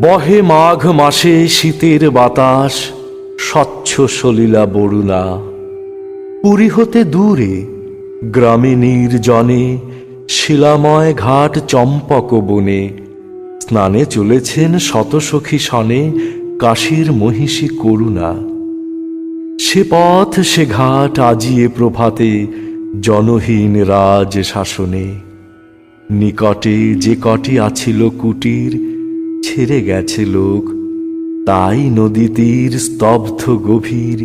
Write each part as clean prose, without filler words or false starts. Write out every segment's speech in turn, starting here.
বহে মাঘ মাসে শীতের বাতাস, স্বচ্ছ সলিলা বরুণা। পুরী হতে দূরে গ্রামে নির্জনে, শিলাময় ঘাট চম্পক বনে, স্নানে চলেছেন শতসখী সনে কাশীর মহিষী করুণা। সে পথ সে ঘাট আজিয়ে প্রভাতে জনহীন রাজ শাসনে। নিকটে যে কটি আছিল কুটির, ছেড়ে গেছে লোক, তাই নদী তীর স্তব্ধ গভীর,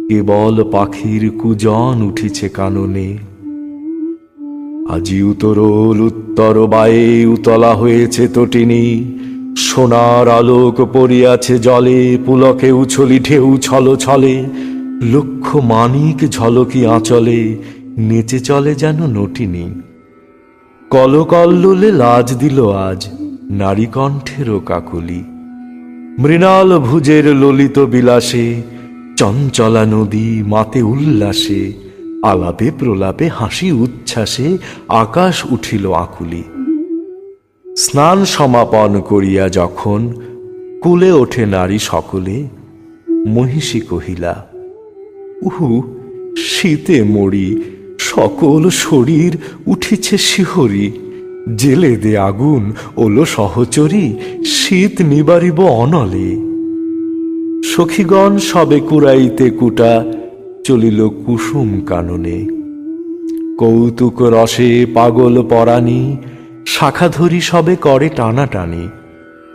কেবল পাখির কুজন উঠিছে কাননে। আজি উতরোল উত্তর বায়ে উতলা হয়েছে তটিনী, সোনার আলোক পড়িয়াছে জলে, পুলকে উছলি ঢেউ ছল ছলে, লক্ষ মানিক ঝলকি আঁচলে, নেচে চলে যেন নটিনী। কলকল্লোলে লাজ দিল আজ নারী কণ্ঠেরও কাকলি, মৃণাল ভুজের ললিত বিলাসে, চঞ্চলা নদী মাতে উল্লাসে, আলাপে প্রলাপে হাসি উচ্ছ্বাসে আকাশ উঠিল আকুলি। স্নান সমাপন করিয়া যখন কুলে ওঠে নারী সকলে, মহিষী কহিলা, উহু শীতে মরি, সকল শরীর উঠিছে শিহরি। জেলে দে আগুন ওলো সহচরী, শীত নিবারিব অনলে। সখীগণ সবে কুড়াইতে কুটা, চলিল কুসুম কাননে। কৌতুক রসে পাগল পরাণী, শাখা ধরি সবে করে টানাটানি।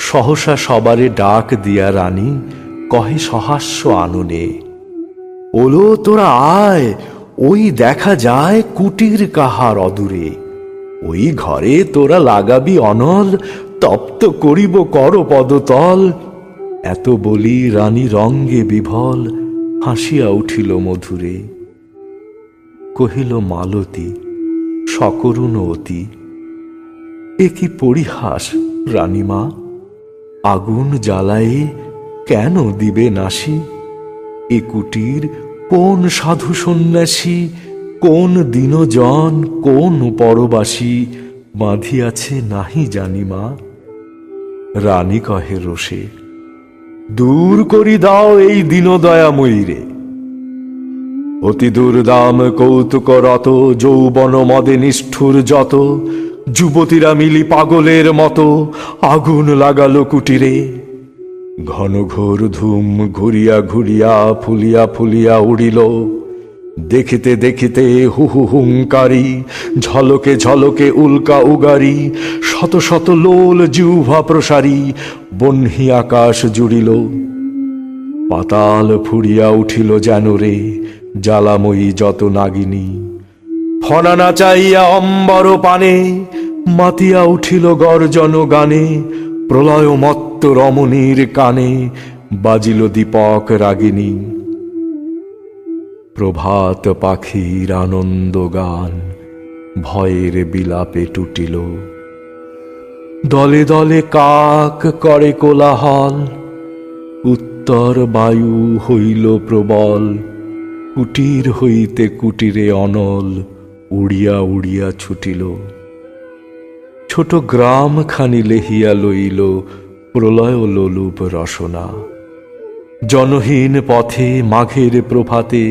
সহসা সবারে ডাক দিয়া রানী, কহে সহাস্য আননে, ওলো তোরা আয়, ওই দেখা যায় কুটির কাহার অদূরে। ওই ঘরে তোরা লাগাবি অনল, তপ্ত করিব কর পদতল। এত বলি রানী রঙ্গে বিভল, হাসিয়া উঠিল মধুরে। কহিল মালতী সকরুণ অতি, এ কি পরিহাস রানীমা। আগুন জ্বালায়ে কেন দিবে নাসি, এ কুটির কোন সাধু সন্ন্যাসী, কোন দীনজন কোন পরবাসী বাঁধিয়াছে নাহি জানিমা। রানী কহে রোষে, দূর করি দাও এই দীনদয়াময়ীরে। অতি দুর্দাম কৌতুক রত, যৌবন মদে নিষ্ঠুর যত, যুবতীরা মিলি পাগলের মতো আগুন লাগালো কুটিরে। ঘন ঘোর ধূম ঘুরিয়া ঘুরিয়া ফুলিয়া ফুলিয়া উড়িল, দেখিতে দেখিতে হু হু হুঙ্কারি, ঝলকে ঝলকে উল্কা উগারি, শত শত লোল জিহ্বা প্রসারী, বহ্নি আকাশ জুড়িল। পাতাল ফুরিয়া উঠিল যেন রে, জ্বালাময়ী যত নাগিনী। ফনা নাচাইয়া অম্বর পানে, মাতিয়া উঠিল গর্জন গানে। প্রলয় মত্ত রমণীর কানে, বাজিল দীপক রাগিনী। প্রভাত পাখির আনন্দ গান, ভয়ের বিলাপে টুটিল। দলে দলে কাক করে কোলাহল, উত্তর বায়ু হইল প্রবল। কুটির হইতে কুটিরে অনল, উড়িয়া উড়িয়া ছুটিল। ছোট গ্রাম খানি লেহিয়া লইল, প্রলয় লোলুপ রসনা। জনহীন পথে মাঘের প্রভাতে,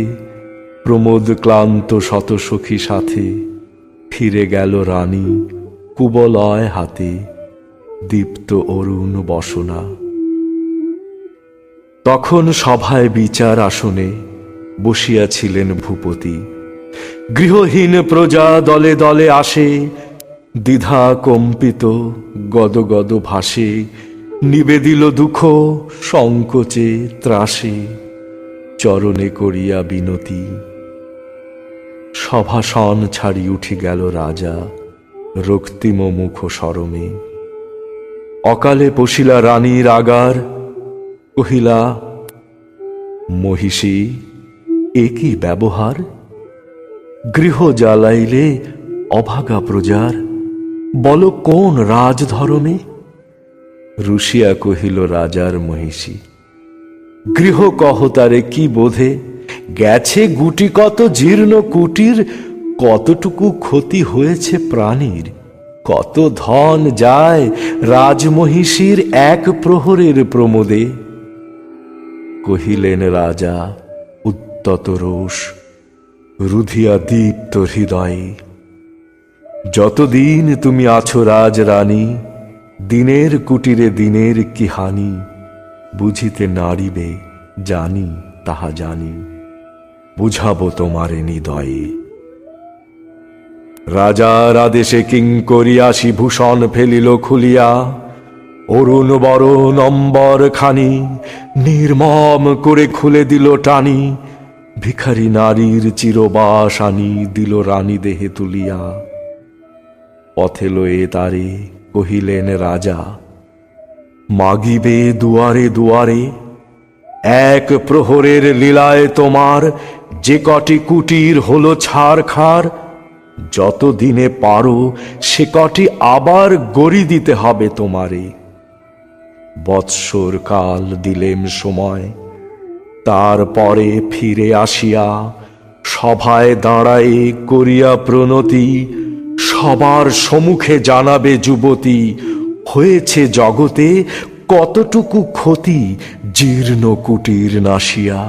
প্রমোদ ক্লান্ত শতসখী সাথে, ফিরে গেল রানী কুবলয় হাতে, দীপ্ত অরুণ বসনা। তখন সভায় বিচার আসনে বসিয়াছিলেন ভূপতি। গৃহহীন প্রজা দলে দলে আসে, দ্বিধা কম্পিত গদ গদ ভাসে। নিবেদিল দুঃখ সংকোচে ত্রাসে, চরণে করিয়া বিনতি। সভাসন ছাড়ি উঠি গেল রাজা, রক্তিম মুখ সরমে। অকালে পশিলা রানীর আগার, কহিলা, মহিষী এ কি ব্যবহার। গৃহ জ্বালাইলে অভাগা প্রজার, বল কোন রাজধর্মে। রুশিয়া কহিল রাজার মহিষী, গৃহ কহ তারে কি বোধে। গেছে গুটি কত জীর্ণ কুটির, কতটুকু ক্ষতি হয়েছে প্রাণীর। কত ধন যায় রাজমহিষীর এক প্রহরের প্রমোদে। কহিলেন রাজা উত্তত রোষ, রুধিয়া দীপ্ত হৃদয়ে, যতদিন তুমি আছো রাজরানী, দিনের কুটিরে দিনের কি হানি, বুঝিতে নারিবে জানি তাহা জানি, বুঝাবো তোমারে হৃদয়ে। রাজার আদেশে কিঙ্করিয়াসি ভূষণ ফেলিল খুলিয়া, অরুণ বরণ অম্বর খানি নির্মম করে খুলে দিল টানি, ভিখারি নারীর চিরবাস আনি দিল রানী দেহে তুলিয়া। পথে লয়ে তারে কহিলেন রাজা, মাগিবে দুয়ারে দুয়ারে, এক প্রহরের লীলায় তোমার যে কটি কুটির হলো ছারখার, যত দিনে পারো সে কটি আবার গড়ি দিতে হবে তোমারে। বৎসর কাল দিলেম সময়, তারপরে ফিরে আসিয়া সভায় দাঁড়ায়ে করিয়া প্রণতি, সবার সম্মুখে জানাবে যুবতী, হয়েছে জগতে কতটুকু ক্ষতি জীর্ণ কুটির নাশিয়া।